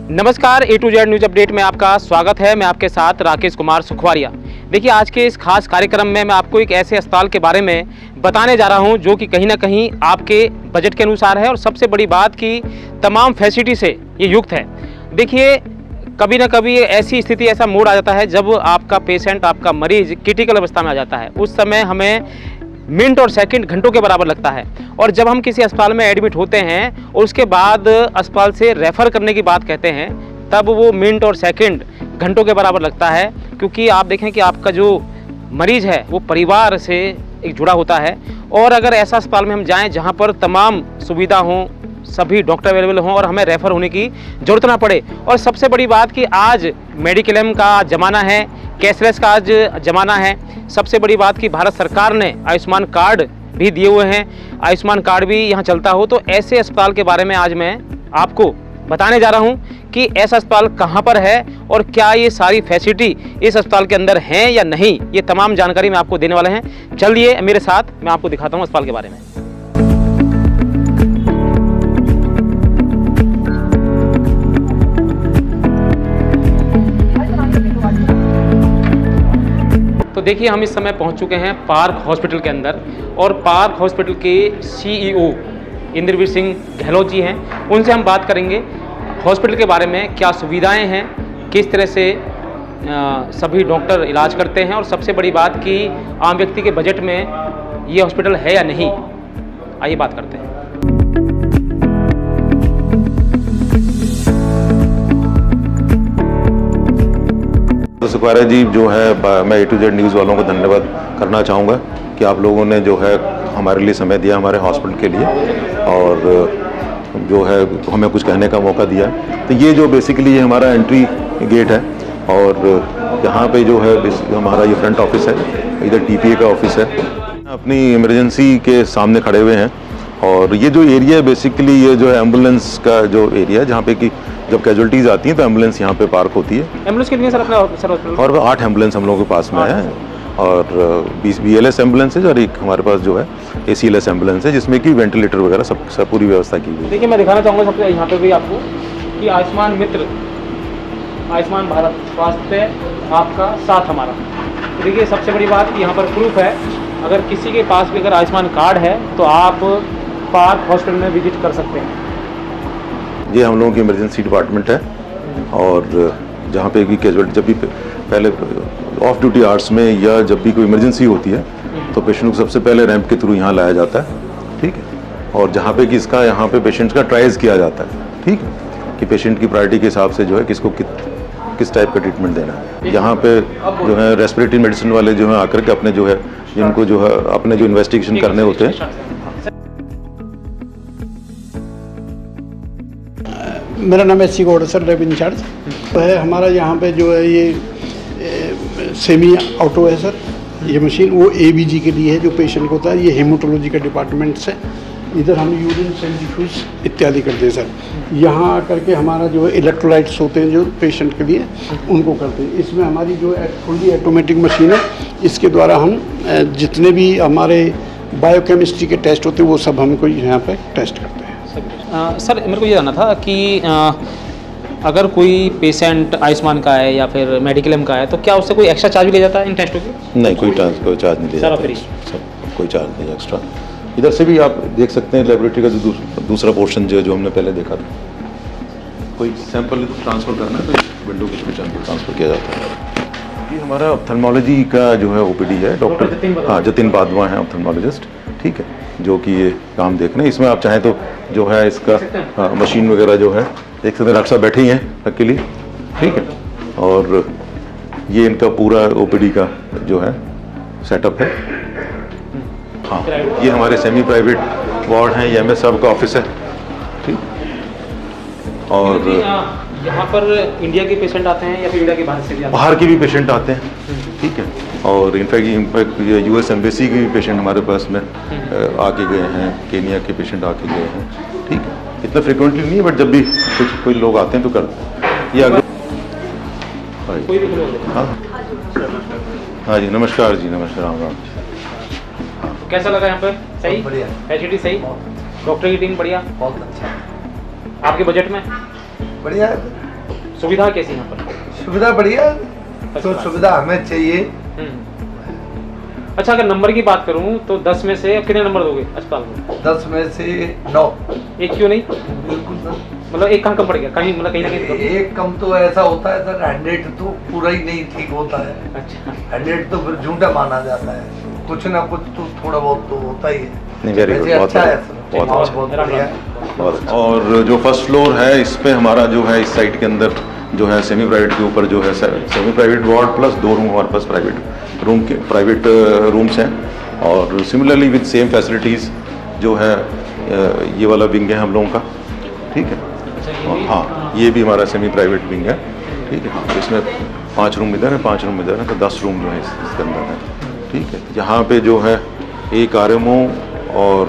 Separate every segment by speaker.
Speaker 1: नमस्कार, A to Z news update में आपका स्वागत है। मैं आपके साथ राकेश कुमार सुखवारिया। देखिए, आज के इस खास कार्यक्रम में मैं आपको एक ऐसे अस्पताल के बारे में बताने जा रहा हूं जो कि कहीं ना कहीं आपके बजट के अनुसार है और सबसे बड़ी बात कि तमाम फैसिलिटी से ये युक्त है। देखिए, कभी ना कभी ऐसी स्थिति, ऐसा मोड़ आ जाता है जब आपका पेशेंट, आपका मरीज क्रिटिकल अवस्था में आ जाता है। उस समय हमें मिनट और सेकंड घंटों के बराबर लगता है। और जब हम किसी अस्पताल में एडमिट होते हैं और उसके बाद अस्पताल से रेफ़र करने की बात कहते हैं, तब वो मिनट और सेकंड घंटों के बराबर लगता है। क्योंकि आप देखें कि आपका जो मरीज़ है वो परिवार से एक जुड़ा होता है। और अगर ऐसा अस्पताल में हम जाएं जहां पर तमाम सुविधा हों, सभी डॉक्टर अवेलेबल हों और हमें रेफ़र होने की ज़रूरत ना पड़े। और सबसे बड़ी बात कि आज मेडिक्लेम का ज़माना है, कैशलेस का आज ज़माना है। सबसे बड़ी बात कि भारत सरकार ने आयुष्मान कार्ड भी दिए हुए हैं, आयुष्मान कार्ड भी यहाँ चलता हो। तो ऐसे अस्पताल के बारे में आज मैं आपको बताने जा रहा हूँ कि ऐसा अस्पताल कहाँ पर है और क्या ये सारी फैसिलिटी इस अस्पताल के अंदर हैं या नहीं। ये तमाम जानकारी मैं आपको देने वाले हैं। चलिए मेरे साथ, मैं आपको दिखाता हूँ अस्पताल के बारे में। तो देखिए, हम इस समय पहुंच चुके हैं पार्क हॉस्पिटल के अंदर और पार्क हॉस्पिटल के CEO इंद्रवीर सिंह गहलोत जी हैं। उनसे हम बात करेंगे हॉस्पिटल के बारे में, क्या सुविधाएं हैं, किस तरह से सभी डॉक्टर इलाज करते हैं और सबसे बड़ी बात कि आम व्यक्ति के बजट में ये हॉस्पिटल है या नहीं। आइए बात करते हैं।
Speaker 2: सुखवारिया जी, जो है मैं A to Z न्यूज़ वालों को धन्यवाद करना चाहूँगा कि आप लोगों ने जो है हमारे लिए समय दिया, हमारे हॉस्पिटल के लिए, और जो है हमें कुछ कहने का मौका दिया। तो ये जो बेसिकली ये हमारा एंट्री गेट है और यहाँ पे जो है हमारा ये फ्रंट ऑफिस है, इधर TPA का ऑफिस है। अपनी इमरजेंसी के सामने खड़े हुए हैं और ये जो एरिया है बेसिकली ये जो है एम्बुलेंस का जो एरिया है, जहाँ पे कि जब कैजुअलिटीज़ आती हैं तो एम्बुलेंस यहाँ पे पार्क होती है।
Speaker 1: एम्बुलेंस कितनी है सर अपना हॉस्पिटल?
Speaker 2: और 8 एम्बुलेंस हम लोगों के पास में है और 20 BLS एम्बुलेंस है और एक हमारे पास जो है ACLS एम्बुलेंस है, जिसमें कि वेंटिलेटर वगैरह सब पूरी व्यवस्था की हुई है।
Speaker 1: देखिए, मैं दिखाना चाहूँगा सबसे यहाँ पे भी आपको कि आयुष्मान मित्र, आयुष्मान भारत स्वास्थ्य आपका साथ हमारा। तो देखिए, सबसे बड़ी बात कि यहाँ पर प्रूफ है, अगर किसी के पास भी अगर आयुष्मान कार्ड है तो आप पार्क हॉस्पिटल में विजिट कर सकते हैं।
Speaker 2: ये हम लोगों की इमरजेंसी डिपार्टमेंट है और जहाँ पे भी कैजुअलिटी, जब भी पहले ऑफ ड्यूटी आवर्स में या जब भी कोई इमरजेंसी होती है तो पेशेंट को सबसे पहले रैंप के थ्रू यहाँ लाया जाता है, ठीक है। और जहाँ पे कि इसका यहाँ पे पेशेंट का ट्राइज किया जाता है, ठीक है, कि पेशेंट की प्रायोरिटी के हिसाब से जो है किसको किस टाइप का ट्रीटमेंट देना है। यहाँ पे जो है रेस्पिरेटरी मेडिसिन वाले जो है आकर के अपने जो है जिनको जो है अपने जो इन्वेस्टिगेशन करने होते हैं।
Speaker 3: मेरा नाम SC Gaur sir, lab incharge तो है हमारा। यहाँ पे जो है ये सेमी ऑटो है सर, ये मशीन वो ABG के लिए है जो पेशेंट को होता है। ये हेमाटोलॉजी का डिपार्टमेंट से इधर हम यूरिन सेंट्रीफ्यूज इत्यादि करते हैं सर। यहाँ आकर के हमारा जो है इलेक्ट्रोलाइट्स होते हैं जो पेशेंट के लिए, उनको करते हैं। इसमें हमारी जो फुल्ली ऑटोमेटिक मशीन है, इसके द्वारा हम जितने भी हमारे बायोकेमिस्ट्री के टेस्ट होते हैं वो सब हमको यहाँ पे टेस्ट करते हैं।
Speaker 1: सर, मेरे को ये जानना था कि अगर कोई पेशेंट आयुष्मान का है या फिर मेडिक्लेम का है तो क्या उससे कोई एक्स्ट्रा चार्ज भी ले जाता है इन टेस्टों की?
Speaker 2: नहीं, कोई चार्ज नहीं ले जाता, कोई चार्ज नहीं एक्स्ट्रा। इधर से भी आप देख सकते हैं लेबोरेटरी का जो दूसरा पोर्शन जो हमने पहले देखा था। कोई सैंपल ट्रांसफ़र करना है तो इस विंडो के थ्रू सैंपल ट्रांसफ़र किया जाता है। ये हमारा ऑप्थेल्मोलॉजी का जो है OPD है, डॉक्टर जतिन बादवा हैं ऑप्थेल्मोलॉजिस्ट, ठीक है, जो कि ये काम देख रहे हैं। इसमें आप चाहें तो जो है इसका मशीन वगैरह जो है देख सकते हैं, डॉक्टर साहब बैठे ही हैं अकेली, ठीक है। और ये इनका पूरा OPD का जो है सेटअप है। हाँ, ये हमारे सेमी प्राइवेट वार्ड हैं, ये MS साहब का ऑफिस है, ठीक। और
Speaker 1: यहाँ पर इंडिया के पेशेंट आते हैं या फिर इंडिया के बाहर से भी आते हैं?
Speaker 2: बाहर के भी पेशेंट आते हैं, ठीक है। और इनफैक्ट US एम्बेसी के भी पेशेंट हमारे पास में आके गए हैं, केनिया के पेशेंट आके गए हैं, ठीक है। इतना फ्रिक्वेंटली नहीं है बट जब भी कोई लोग आते हैं तो करते हैं। ये अगर हाँ जी, नमस्कार जी, नमस्कार, राम राम।
Speaker 1: कैसा लगा यहाँ पर? सही,
Speaker 4: बढ़िया,
Speaker 1: फैसिलिटी सही, डॉक्टर की टीम बढ़िया,
Speaker 4: बहुत अच्छा,
Speaker 1: आपके बजट में
Speaker 4: बढ़िया है।
Speaker 1: सुविधा कैसी यहाँ पर?
Speaker 4: सुविधा बढ़िया, तो सुविधा हमें चाहिए।
Speaker 1: अच्छा, अगर नंबर की बात करूँ तो 10 में से कितने नंबर दोगे अस्पताल को?
Speaker 4: 10 में से 9।
Speaker 1: एक क्यों नहीं?
Speaker 4: बिल्कुल सर,
Speaker 1: मतलब एक कहाँ कम पड़ गया? कहीं मतलब कहीं ना कहीं कम?
Speaker 4: एक कम तो ऐसा होता है सर, 100 तो पूरा ही नहीं ठीक होता है।
Speaker 1: अच्छा,
Speaker 4: 100 तो फिर झूठा माना जाता है, कुछ ना कुछ तो थोड़ा बहुत तो होता ही है।
Speaker 2: नहीं, वेरी गुड,
Speaker 4: वैसे
Speaker 2: बहुत
Speaker 4: अच्छा है
Speaker 2: अच्छा,
Speaker 4: सर,
Speaker 2: बहुत
Speaker 4: बहुत
Speaker 2: अच्छा।
Speaker 4: बहुत बढ़िया है।
Speaker 2: बहुत अच्छा। और जो फर्स्ट फ्लोर है इस पे हमारा जो है इस साइड के अंदर जो है सेमी प्राइवेट के ऊपर जो है semi private ward plus 2 room हमारे पास प्राइवेट रूम्स हैं, और सिमिलरली विद सेम फैसिलिटीज़ जो है ये वाला विंग है हम लोगों का, ठीक है। और हाँ, ये भी हमारा सेमी प्राइवेट विंग है, ठीक है। हाँ, इसमें 5 रूम इधर है, 5 रूम इधर है, तो 10 रूम जो है इसके अंदर है, ठीक है। यहाँ पे जो है एक RMO और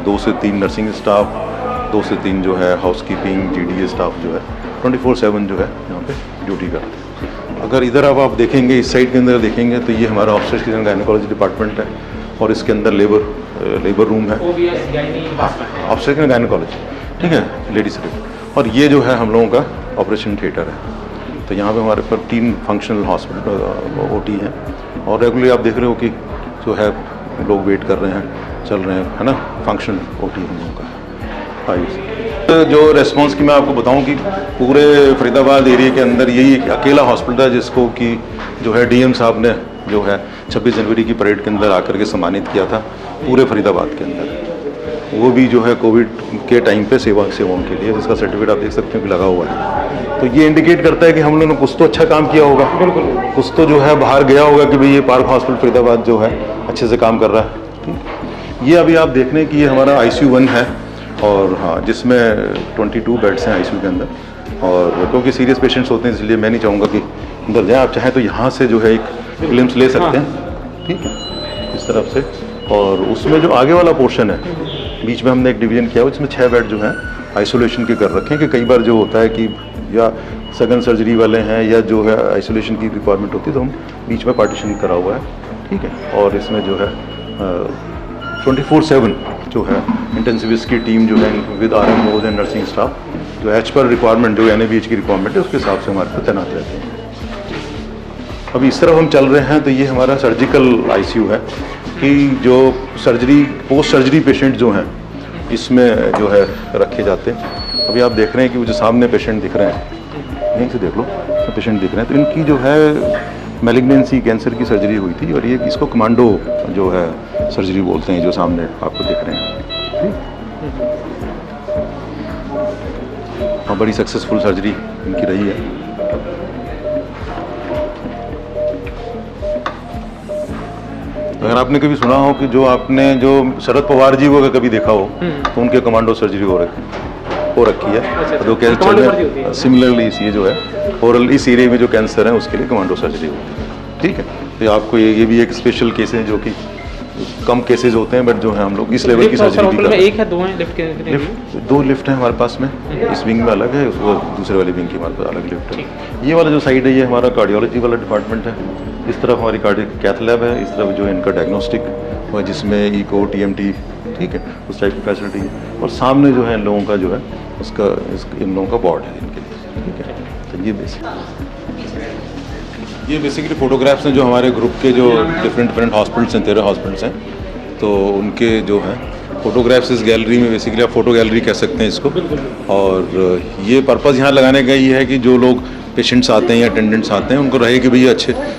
Speaker 2: 2 से 3 नर्सिंग स्टाफ, 2 से 3 जो है हाउसकीपिंग GDA स्टाफ जो है 24/7 जो है यहाँ पे ड्यूटी करते हैं। अगर इधर अब आप देखेंगे, इस साइड के अंदर देखेंगे तो ये हमारा ऑब्स्टेट्रिक्स एंड गायनेकोलॉजी डिपार्टमेंट है, और इसके अंदर लेबर रूम है, ऑब्स्टेट्रिक्स एंड गायनेकोलॉजी, ठीक है, लेडीज के। और ये जो है हम लोगों का ऑपरेशन थिएटर है। तो यहाँ पे हमारे पर 3 फंक्शनल हॉस्पिटल OT हैं, और रेगुलरली आप देख रहे हो कि जो है लोग वेट कर रहे हैं, चल रहे हैं, है ना, फंक्शनल OT हम लोगों का है। जो रेस्पॉन्स की मैं आपको बताऊं कि पूरे फरीदाबाद एरिया के अंदर यही एक अकेला हॉस्पिटल है जिसको कि जो है DM साहब ने जो है 26 जनवरी की परेड के अंदर आकर के सम्मानित किया था पूरे फरीदाबाद के अंदर, वो भी जो है कोविड के टाइम पे सेवाओं के लिए, जिसका सर्टिफिकेट आप देख सकते हो कि लगा हुआ है। तो ये इंडिकेट करता है कि हम लोगों ने कुछ तो अच्छा काम किया होगा, बिल्कुल कुछ तो जो है बाहर गया होगा कि भाई ये पार्क हॉस्पिटल फरीदाबाद जो है अच्छे से काम कर रहा है। ये अभी आप देख रहे हैं कि ये हमारा ICU 1 है, और हाँ, जिसमें 22 बेड्स हैं ICU के अंदर, और क्योंकि सीरियस पेशेंट्स होते हैं इसलिए मैं नहीं चाहूँगा कि अंदर जाएँ, आप चाहें तो यहाँ से जो है एक ग्लिम्स ले सकते हैं, ठीक है, इस तरफ से। और उसमें जो आगे वाला पोर्शन है, बीच में हमने एक डिवीजन किया हुआ जिसमें 6 बेड जो हैं आइसोलेशन के कर रखे हैं, कि कई बार जो होता है कि या सघन सर्जरी वाले हैं या जो है आइसोलेशन की रिक्वायरमेंट होती है, तो हम बीच में पार्टीशन करा हुआ है, ठीक है। और इसमें जो है 24/7 जो है इंटेंसिविस्ट की टीम जो है with RMOs and nursing staff जो एज पर रिक्वायरमेंट जो NABH की रिक्वायरमेंट है उसके हिसाब से हमारे पास तैनात रहते हैं। अभी इस तरफ हम चल रहे हैं, तो ये हमारा सर्जिकल ICU है, कि जो सर्जरी पोस्ट सर्जरी पेशेंट जो हैं इसमें जो है रखे जाते हैं। अभी आप देख रहे हैं कि वो जो सामने पेशेंट दिख रहे हैं, यहीं से देख लो, पेशेंट दिख रहे हैं, तो इनकी जो है मैलिग्नेंसी कैंसर की सर्जरी हुई थी, और ये इसको कमांडो जो है सर्जरी बोलते हैं, जो सामने आपको दिख रहे हैं, ठीक। और बड़ी सक्सेसफुल सर्जरी इनकी रही है। अगर आपने कभी सुना हो कि जो शरद पवार जी को अगर कभी देखा हो तो उनके कमांडो सर्जरी हो रखी है। तो कैंसर सिमिलरली ये जो है ओरल इस एरिया में जो कैंसर है उसके लिए कमांडो सर्जरी होती है, ठीक है। तो आपको ये भी एक स्पेशल केस है जो कि कम केसेस होते हैं, बट जो है हम लोग इस लेवल की सर्जरी भी करते हैं।
Speaker 1: एक है, 2 हैं लिफ्ट के?
Speaker 2: 2 लिफ्ट हैं हमारे पास में, इस विंग में अलग है, दूसरे वाले विंग की हमारे पास अलग लिफ्ट है। ये वाला जो साइड है ये हमारा कार्डियोलॉजी वाला डिपार्टमेंट है, इस तरफ हमारी कार्डियक कैथ लैब है, इस तरफ जो है इनका डायग्नोस्टिक और जिसमें इको TMT, ठीक है, उस टाइप की फैसिलिटी है। और सामने जो है इन लोगों का जो है उसका इन लोगों का वार्ड है इनके लिए, ठीक है। तो ये बेसिकली फोटोग्राफ्स हैं जो हमारे ग्रुप के जो डिफरेंट हॉस्पिटल्स हैं, 13 हॉस्पिटल्स हैं, तो उनके जो है फोटोग्राफ्स इस गैलरी में, बेसिकली आप फोटो गैलरी कह सकते हैं इसको। और ये पर्पज़ यहाँ लगाने का ये है कि जो लोग पेशेंट्स आते हैं या अटेंडेंट्स आते हैं उनको रहे कि भई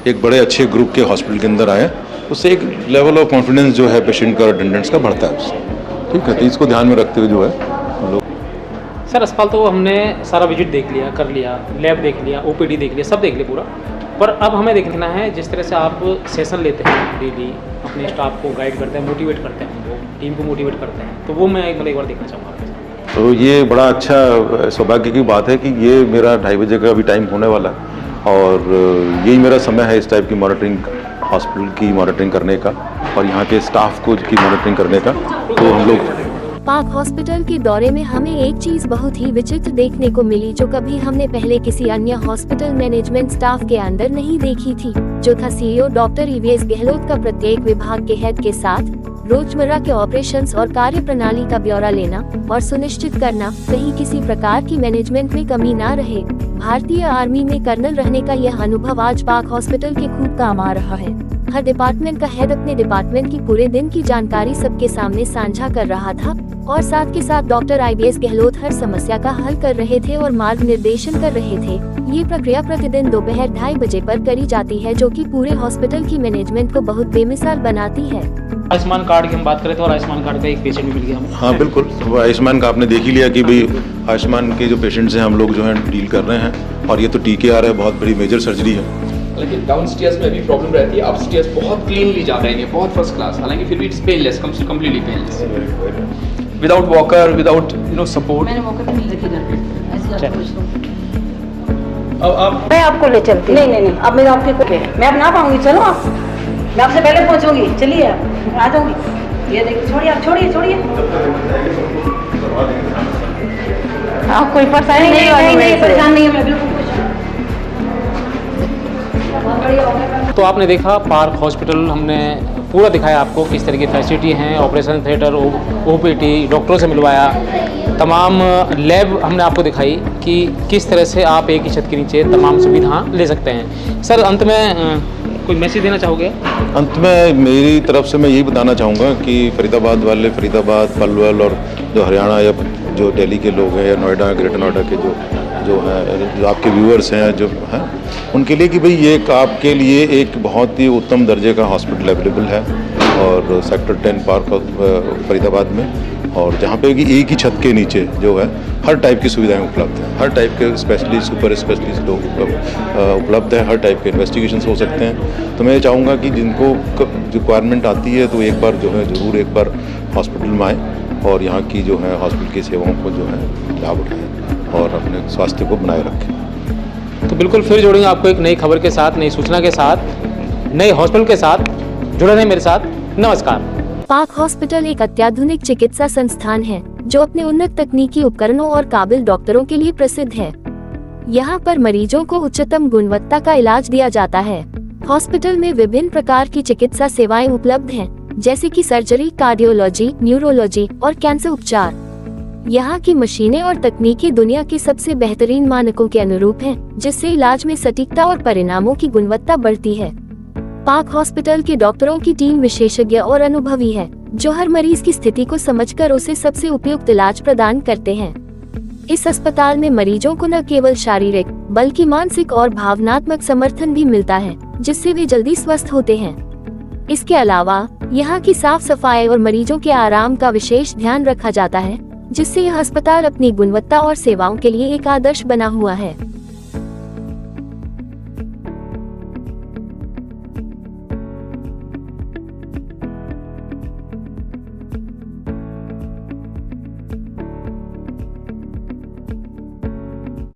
Speaker 2: एक बड़े अच्छे ग्रुप के हॉस्पिटल के अंदर आए, उससे एक लेवल ऑफ कॉन्फिडेंस जो है पेशेंट का और अटेंडेंट्स का बढ़ता है उससे, ठीक है। तो इसको ध्यान में रखते हुए जो है हम लोग
Speaker 1: सर अस्पताल तो हमने सारा विजिट देख लिया, कर लिया, लैब देख लिया, OPD देख लिया, सब देख लिया पूरा, पर अब हमें देखना है जिस तरह से आप सेशन लेते हैं डेली, अपने स्टाफ को गाइड करते हैं, मोटिवेट करते हैं, वो टीम को मोटिवेट करते हैं, तो वो मैं एक बार देखना चाहूँगा।
Speaker 2: तो ये बड़ा अच्छा सौभाग्य की बात है कि ये मेरा 2:30 बजे का अभी टाइम होने वाला है, और यही मेरा समय है इस टाइप की मॉनिटरिंग, हॉस्पिटल की मॉनिटरिंग करने का और यहाँ के स्टाफ को की मॉनिटरिंग करने का। तो हम लोग
Speaker 5: पार्क हॉस्पिटल के दौरे में हमें एक चीज बहुत ही विचित्र देखने को मिली, जो कभी हमने पहले किसी अन्य हॉस्पिटल मैनेजमेंट स्टाफ के अंदर नहीं देखी थी, जो था CEO डॉक्टर EVS गहलोत का प्रत्येक विभाग के हेड के साथ रोजमर्रा के ऑपरेशंस और कार्य प्रणाली का ब्यौरा लेना और सुनिश्चित करना कहीं किसी प्रकार की मैनेजमेंट में कमी ना रहे। भारतीय आर्मी में कर्नल रहने का यह अनुभव आज पाक हॉस्पिटल के खूब काम आ रहा है। हर डिपार्टमेंट का हेड अपने डिपार्टमेंट की पूरे दिन की जानकारी सबके सामने साझा कर रहा था और साथ के साथ डॉक्टर IBS गहलोत हर समस्या का हल कर रहे थे और मार्ग निर्देशन कर रहे थे। ये प्रक्रिया प्रतिदिन दोपहर 2:30 बजे पर करी जाती है, जो कि पूरे हॉस्पिटल की मैनेजमेंट को बहुत बेमिसाल बनाती है।
Speaker 1: आयुष्मान कार्ड की हम बात करें तो और आयुष्मान कार्ड का एक पेशेंट मिल गया हमें।
Speaker 2: हाँ बिल्कुल, तो आयुष्मान का आपने देख ही लिया कि भाई आयुष्मान के जो पेशेंट्स हैं हम लोग जो है डील कर रहे हैं, और ये तो TKR है, बहुत बड़ी मेजर सर्जरी है।
Speaker 6: लेकिन डाउन स्टेयर्स में भी प्रॉब्लम रहती है, अप स्टेयर्स बहुत क्लीनली जा रहे हैं, बहुत फर्स्ट क्लास, हालांकि फिर भी it's painless, completely painless, without walker, without support.
Speaker 7: मैंने वॉकर नहीं रखी घर पे, ऐसी आप पूछ लो।
Speaker 6: अब
Speaker 7: मैं आपको ले चलती। नहीं, अब मेरा आपके को मैं अब ना पाऊंगी, चलो आप, मैं आपसे पहले पहुंचूंगी, चलिए आ जाऊंगी। ये देखिए, छोड़िए आप, छोड़िए। आप कोई परेशानी नहीं, परेशान नहीं है मैं बिल्कुल।
Speaker 1: तो आपने देखा पार्क हॉस्पिटल, हमने पूरा दिखाया आपको किस तरह की फैसिलिटी हैं, ऑपरेशन थिएटर, OPT, डॉक्टरों से मिलवाया, तमाम लैब हमने आपको दिखाई कि किस तरह से आप एक ही छत के नीचे तमाम सुविधा ले सकते हैं। सर अंत में कोई मैसेज देना चाहोगे?
Speaker 2: अंत में मेरी तरफ से मैं यही बताना चाहूँगा कि फरीदाबाद वाले, फरीदाबाद, पलवल और जो हरियाणा या जो दिल्ली के लोग हैं या नोएडा, ग्रेटर नोएडा के जो हैं, जो आपके व्यूअर्स हैं जो हैं, उनके लिए कि भाई ये आपके लिए एक बहुत ही उत्तम दर्जे का हॉस्पिटल अवेलेबल है और सेक्टर 10 पार्क फरीदाबाद में, और जहाँ पे कि एक ही छत के नीचे जो है हर टाइप की सुविधाएं उपलब्ध हैं, हर टाइप के स्पेशलिस्ट, सुपर स्पेशलिस्ट लोग उपलब्ध हैं, हर टाइप के इन्वेस्टिगेशंस हो सकते हैं। तो मैं चाहूँगा कि जिनको रिक्वायरमेंट आती है तो एक बार जो है ज़रूर एक बार हॉस्पिटल में आएँ और यहाँ की जो है हॉस्पिटल की सेवाओं को जो है लाभ उठाएँ और अपने स्वास्थ्य को बनाए रखें।
Speaker 1: तो बिल्कुल फिर जोड़ेंगे आपको एक नई खबर के साथ, नई सूचना के साथ, नए हॉस्पिटल के साथ। जुड़े रहें मेरे साथ। नमस्कार।
Speaker 5: पाक हॉस्पिटल एक अत्याधुनिक चिकित्सा संस्थान है जो अपने उन्नत तकनीकी उपकरणों और काबिल डॉक्टरों के लिए प्रसिद्ध है। यहाँ पर मरीजों को उच्चतम गुणवत्ता का इलाज दिया जाता है। हॉस्पिटल में विभिन्न प्रकार की चिकित्सा सेवाएं उपलब्ध हैं, जैसे कि सर्जरी, कार्डियोलॉजी, न्यूरोलॉजी और कैंसर उपचार। यहाँ की मशीनें और तकनीकी दुनिया के सबसे बेहतरीन मानकों के अनुरूप हैं, जिससे इलाज में सटीकता और परिणामों की गुणवत्ता बढ़ती है। पाक हॉस्पिटल के डॉक्टरों की टीम विशेषज्ञ और अनुभवी है, जो हर मरीज की स्थिति को समझकर उसे सबसे उपयुक्त इलाज प्रदान करते हैं। इस अस्पताल में मरीजों को न केवल शारीरिक बल्कि मानसिक और भावनात्मक समर्थन भी मिलता है, जिससे वे जल्दी स्वस्थ होते हैं। इसके अलावा यहाँ की साफ सफाई और मरीजों के आराम का विशेष ध्यान रखा जाता है, जिससे यह अस्पताल अपनी गुणवत्ता और सेवाओं के लिए एक आदर्श बना हुआ है।